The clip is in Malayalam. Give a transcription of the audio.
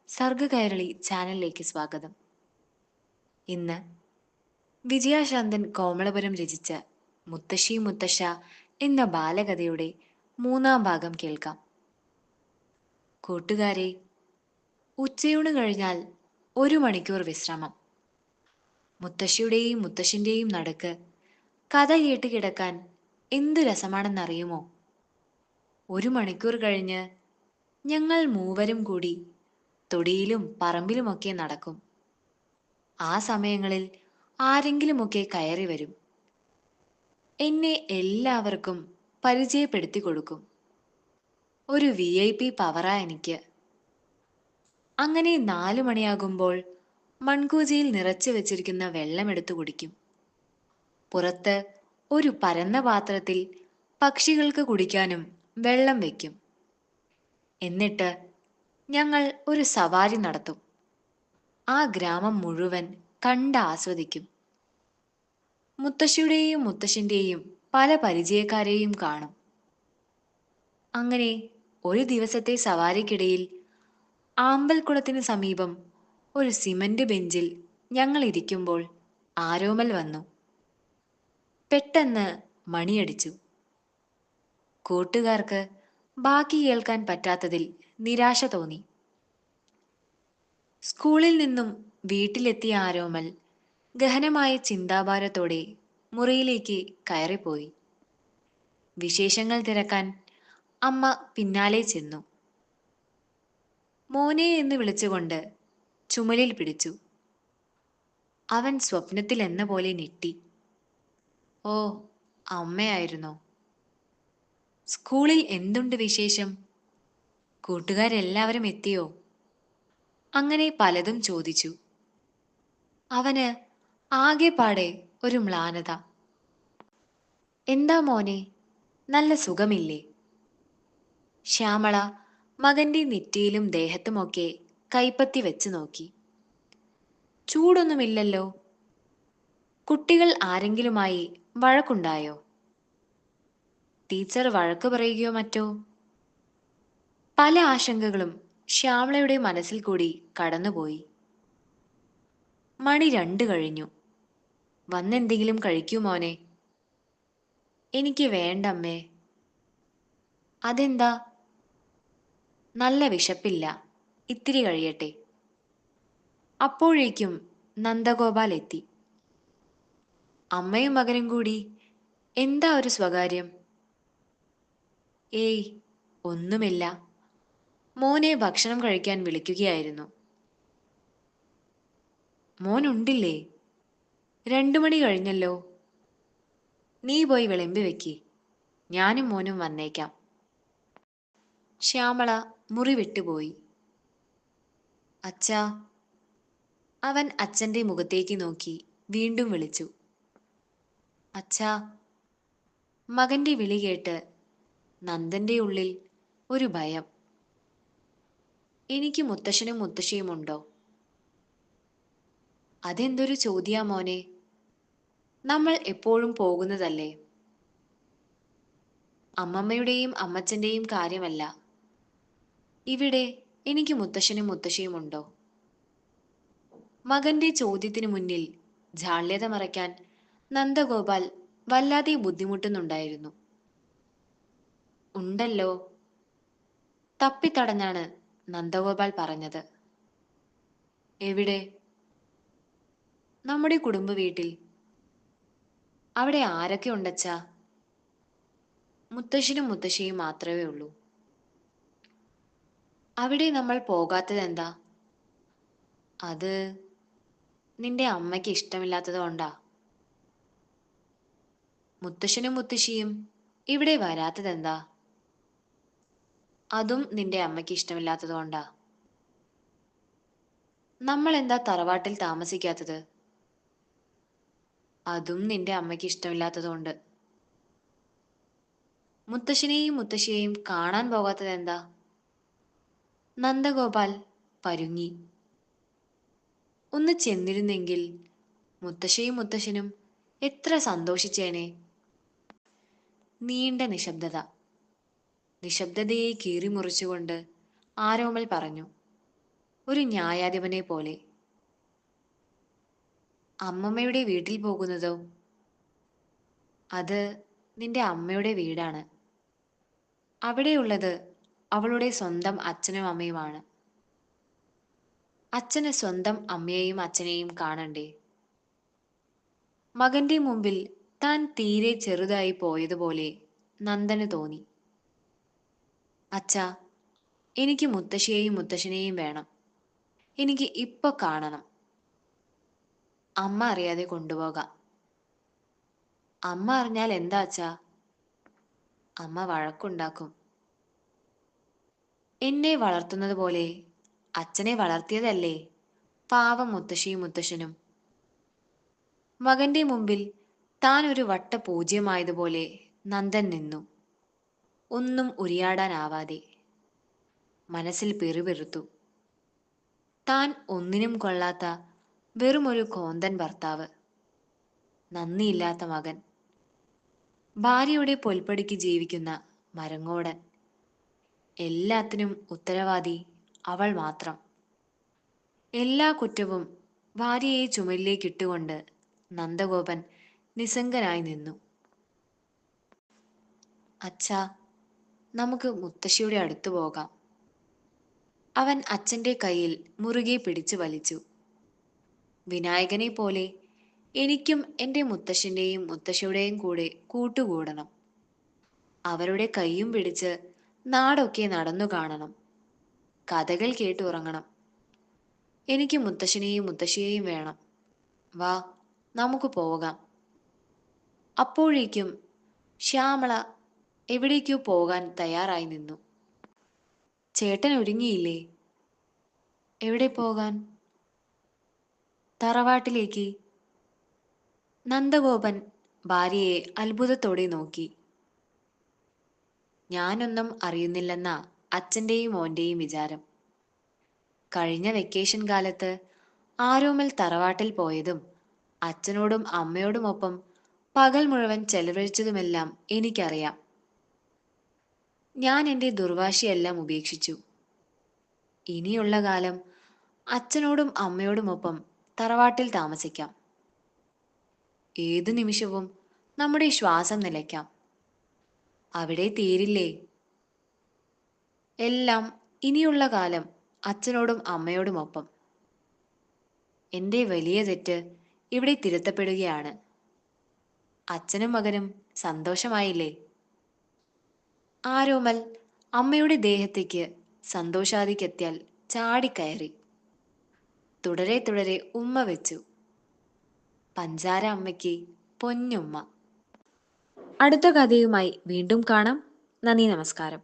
സർഗകൈരളി ചാനലിലേക്ക് സ്വാഗതം. ഇന്ന് വിജയാശാന്തൻ കോമളപുരം രചിച്ച മുത്തശ്ശി മുത്തശ്ശ എന്ന ബാലകഥയുടെ 3-ാം ഭാഗം കേൾക്കാം. കൂട്ടുകാരെ, ഉച്ചയൂണ് കഴിഞ്ഞാൽ 1 മണിക്കൂർ വിശ്രമം. മുത്തശ്ശിയുടെയും മുത്തശ്ശൻ്റെയും നടുക്ക് കഥ കേട്ട് കിടക്കാൻ എന്തു രസമാണെന്നറിയുമോ? 1 മണിക്കൂർ കഴിഞ്ഞ് ഞങ്ങൾ മൂവരും കൂടി തൊടിയിലും പറമ്പിലുമൊക്കെ നടക്കും. ആ സമയങ്ങളിൽ ആരെങ്കിലുമൊക്കെ കയറി വരും. എന്നെ എല്ലാവർക്കും പരിചയപ്പെടുത്തി കൊടുക്കും. ഒരു VIP പവറാ എനിക്ക്. അങ്ങനെ 4 മണിയാകുമ്പോൾ മൺകൂജയിൽ നിറച്ചു വെച്ചിരിക്കുന്ന വെള്ളമെടുത്തു കുടിക്കും. പുറത്ത് ഒരു പരന്ന പാത്രത്തിൽ പക്ഷികൾക്ക് കുടിക്കാനും വെള്ളം വെക്കും. എന്നിട്ട് ഞങ്ങൾ ഒരു സവാരി നടത്തും. ആ ഗ്രാമം മുഴുവൻ കണ്ട് ആസ്വദിക്കും. മുത്തശ്ശിയുടെയും മുത്തശ്ശൻ്റെയും പല പരിചയക്കാരെയും കാണും. അങ്ങനെ ഒരു ദിവസത്തെ സവാരിക്കിടയിൽ ആമ്പൽക്കുളത്തിന് സമീപം ഒരു സിമന്റ് ബെഞ്ചിൽ ഞങ്ങൾ ഇരിക്കുമ്പോൾ ആരോമൽ വന്നു. പെട്ടെന്ന് മണിയടിച്ചു. കൂട്ടുകാർക്ക് ബാക്കി കേൾക്കാൻ പറ്റാത്തതിൽ നിരാശ തോന്നി. സ്കൂളിൽ നിന്നും വീട്ടിലെത്തിയ ആരോമൽ ഗഹനമായ ചിന്താഭാരത്തോടെ മുറിയിലേക്ക് കയറിപ്പോയി. വിശേഷങ്ങൾ തിരക്കാൻ അമ്മ പിന്നാലെ ചെന്നു. മോനെ എന്ന് വിളിച്ചുകൊണ്ട് ചുമലിൽ പിടിച്ചു. അവൻ സ്വപ്നത്തിൽ എന്ന പോലെ ഞെട്ടി. ഓ, അമ്മയായിരുന്നോ? സ്കൂളിൽ എന്തുണ്ട് വിശേഷം? കൂട്ടുകാരെല്ലാവരും എത്തിയോ? അങ്ങനെ പലതും ചോദിച്ചു. അവന് ആകെപ്പാടെ ഒരു മ്ലാനത. എന്താ മോനെ, നല്ല സുഖമില്ലേ? ശ്യാമള മകന്റെ നെറ്റിയിലും ദേഹത്തുമൊക്കെ കൈപ്പത്തി വെച്ച് നോക്കി. ചൂടൊന്നുമില്ലല്ലോ. കുട്ടികൾ ആരെങ്കിലുമായി വഴക്കുണ്ടായോ? ടീച്ചർ വഴക്ക് പറയുകയോ മറ്റോ? പല ആശങ്കകളും ശ്യാമളയുടെ മനസ്സിൽ കൂടി കടന്നുപോയി. മണി 2 കഴിഞ്ഞു. വന്നെന്തെങ്കിലും കഴിക്കൂ മോനെ. എനിക്ക് വേണ്ടമ്മേ. അതെന്താ? നല്ല വിശപ്പില്ല, ഇത്തിരി കഴിയട്ടെ. അപ്പോഴേക്കും നന്ദഗോപാൽ എത്തി. അമ്മയും മകനും കൂടി എന്താ ഒരു സ്വകാര്യം? ഏയ്, ഒന്നുമില്ല. മോനെ ഭക്ഷണം കഴിക്കാൻ വിളിക്കുകയായിരുന്നു. മോനുണ്ടില്ലേ? 2 മണി കഴിഞ്ഞല്ലോ. നീ പോയി വിളമ്പി വെക്കി, ഞാനും മോനും വന്നേക്കാം. ശ്യാമള മുറി വിട്ടുപോയി. അച്ഛാ. അവൻ അച്ഛൻ്റെ മുഖത്തേക്ക് നോക്കി വീണ്ടും വിളിച്ചു. അച്ഛാ. മകന്റെ വിളി കേട്ട് നന്ദന്റെ ഉള്ളിൽ ഒരു ഭയം. എനിക്ക് മുത്തശ്ശനും മുത്തശ്ശിയുമുണ്ടോ? അതെന്തൊരു ചോദ്യാ മോനെ. നമ്മൾ എപ്പോഴും പോകുന്നതല്ലേ. അമ്മമ്മയുടെയും അമ്മച്ചന്റെയും കാര്യമല്ല. ഇവിടെ എനിക്ക് മുത്തശ്ശനും മുത്തശ്ശിയുമുണ്ടോ? മകന്റെ ചോദ്യത്തിനു മുന്നിൽ ജാള്യത മറയ്ക്കാൻ നന്ദഗോപാൽ വല്ലാതെ ബുദ്ധിമുട്ടുന്നുണ്ടായിരുന്നു. ഉണ്ടല്ലോ. തപ്പിത്തടഞ്ഞാണ് നന്ദഗോപാൽ പറഞ്ഞത്. എവിടെ? നമ്മുടെ കുടുംബ വീട്ടിൽ. അവിടെ ആരൊക്കെ ഉണ്ടച്ചാ? മുത്തശ്ശനും മുത്തശ്ശിയും മാത്രമേ ഉള്ളൂ. അവിടെ നമ്മൾ പോകാത്തതെന്താ? അത് നിന്റെ അമ്മയ്ക്ക് ഇഷ്ടമില്ലാത്തത് കൊണ്ടാ. മുത്തശ്ശനും മുത്തശ്ശിയും ഇവിടെ വരാത്തതെന്താ? അതും നിന്റെ അമ്മയ്ക്ക് ഇഷ്ടമില്ലാത്തത് കൊണ്ടാ. നമ്മൾ എന്താ തറവാട്ടിൽ താമസിക്കാത്തത്? അതും നിന്റെ അമ്മയ്ക്ക് ഇഷ്ടമില്ലാത്തത് കൊണ്ട്. മുത്തശ്ശനെയും മുത്തശ്ശിയെയും കാണാൻ പോകാത്തതെന്താ? നന്ദഗോപാൽ പരുങ്ങി. ഒന്ന് ചെന്നിരുന്നെങ്കിൽ മുത്തശ്ശിയും മുത്തശ്ശനും എത്ര സന്തോഷിച്ചേനെ. നീണ്ട നിശബ്ദത. നിശബ്ദതയെ കീറിമുറിച്ചുകൊണ്ട് ആരോമൽ പറഞ്ഞു. ഒരു ന്യായാധിപനെ പോലെ. അമ്മമ്മയുടെ വീട്ടിൽ പോകുന്നതോ? അത് നിന്റെ അമ്മയുടെ വീടാണ്. അവിടെയുള്ളത് അവളുടെ സ്വന്തം അച്ഛനും അമ്മയുമാണ്. അച്ഛന് സ്വന്തം അമ്മയെയും അച്ഛനെയും കാണണ്ടേ? മകന്റെ മുമ്പിൽ താൻ തീരെ ചെറുതായി പോയതുപോലെ നന്ദന് തോന്നി. അച്ഛാ, എനിക്ക് മുത്തശ്ശിയെയും മുത്തശ്ശനെയും വേണം. എനിക്ക് ഇപ്പൊ കാണണം. അമ്മ അറിയാതെ കൊണ്ടുപോകാം. അമ്മ അറിഞ്ഞാൽ എന്താ അച്ഛാ? അമ്മ വഴക്കുണ്ടാക്കും. എന്നെ വളർത്തുന്നത് പോലെ അച്ഛനെ വളർത്തിയതല്ലേ പാവം മുത്തശ്ശിയും മുത്തശ്ശനും. മകന്റെ മുമ്പിൽ താൻ ഒരു വട്ട പൂജ്യമായതുപോലെ നന്ദൻ നിന്നു, ഒന്നും ഉരിയാടാനാവാതെ. മനസ്സിൽ പിറുപിറുത്തു. താൻ ഒന്നിനും കൊള്ളാത്ത വെറുമൊരു കോന്തൻ ഭർത്താവ്, നന്ദിയില്ലാത്ത മകൻ, ഭാര്യയുടെ പൊൽപ്പടിക്ക് ജീവിക്കുന്ന മരങ്ങോടൻ. എല്ലാത്തിനും ഉത്തരവാദി അവൾ മാത്രം. എല്ലാ കുറ്റവും ഭാര്യയെ ചുമലിലേക്കിട്ടുകൊണ്ട് നന്ദഗോപൻ നിസ്സംഗനായി നിന്നു. അച്ഛാ, നമുക്ക് മുത്തശ്ശിയുടെ അടുത്തു പോകാം. അവൻ അച്ഛൻ്റെ കയ്യിൽ മുറുകെ പിടിച്ചു വലിച്ചു. വിനായകനെ പോലെ എനിക്കും എൻ്റെ മുത്തശ്ശൻ്റെയും മുത്തശ്ശിയുടെയും കൂടെ കൂട്ടുകൂടണം. അവരുടെ കൈയും പിടിച്ച് നാടൊക്കെ നടന്നു കാണണം. കഥകൾ കേട്ടുറങ്ങണം. എനിക്ക് മുത്തശ്ശനെയും മുത്തശ്ശിയെയും വേണം. വാ, നമുക്ക് പോകാം. അപ്പോഴേക്കും ശ്യാമള എവിടേക്കോ പോകാൻ തയ്യാറായി നിന്നു. ചേട്ടൻ ഒരുങ്ങിയില്ലേ? എവിടെ പോകാൻ? തറവാട്ടിലേക്ക്. നന്ദഗോപൻ ഭാര്യയെ അത്ഭുതത്തോടെ നോക്കി. ഞാനൊന്നും അറിയുന്നില്ലെന്ന അച്ഛൻ്റെയും മോൻ്റെയും വിചാരം. കഴിഞ്ഞ വെക്കേഷൻ കാലത്ത് ആരോമൽ തറവാട്ടിൽ പോയതും അച്ഛനോടും അമ്മയോടുമൊപ്പം പകൽ മുഴുവൻ ചെലവഴിച്ചതുമെല്ലാം എനിക്കറിയാം. ഞാൻ എൻ്റെ ദുർവാശിയെല്ലാം ഉപേക്ഷിച്ചു. ഇനിയുള്ള കാലം അച്ഛനോടും അമ്മയോടുമൊപ്പം തറവാട്ടിൽ താമസിക്കാം. ഏതു നിമിഷവും നമ്മുടെ ശ്വാസം നിലയ്ക്കാം. അവിടെ തീരില്ലേ എല്ലാം? ഇനിയുള്ള കാലം അച്ഛനോടും അമ്മയോടുമൊപ്പം. എൻ്റെ വലിയ തെറ്റ് ഇവിടെ തിരുത്തപ്പെടുകയാണ്. അച്ഛനും മകനും സന്തോഷമായില്ലേ? ആരോമൽ അമ്മയുടെ ദേഹത്തേക്ക് സന്തോഷാദിക്കെത്തിയാൽ ചാടിക്കയറി. തുടരെ തുടരെ ഉമ്മ വെച്ചു. പഞ്ചാര അമ്മയ്ക്ക് പൊന്നുമ്മ. അടുത്ത കഥയുമായി വീണ്ടും കാണാം. നന്ദി, നമസ്കാരം.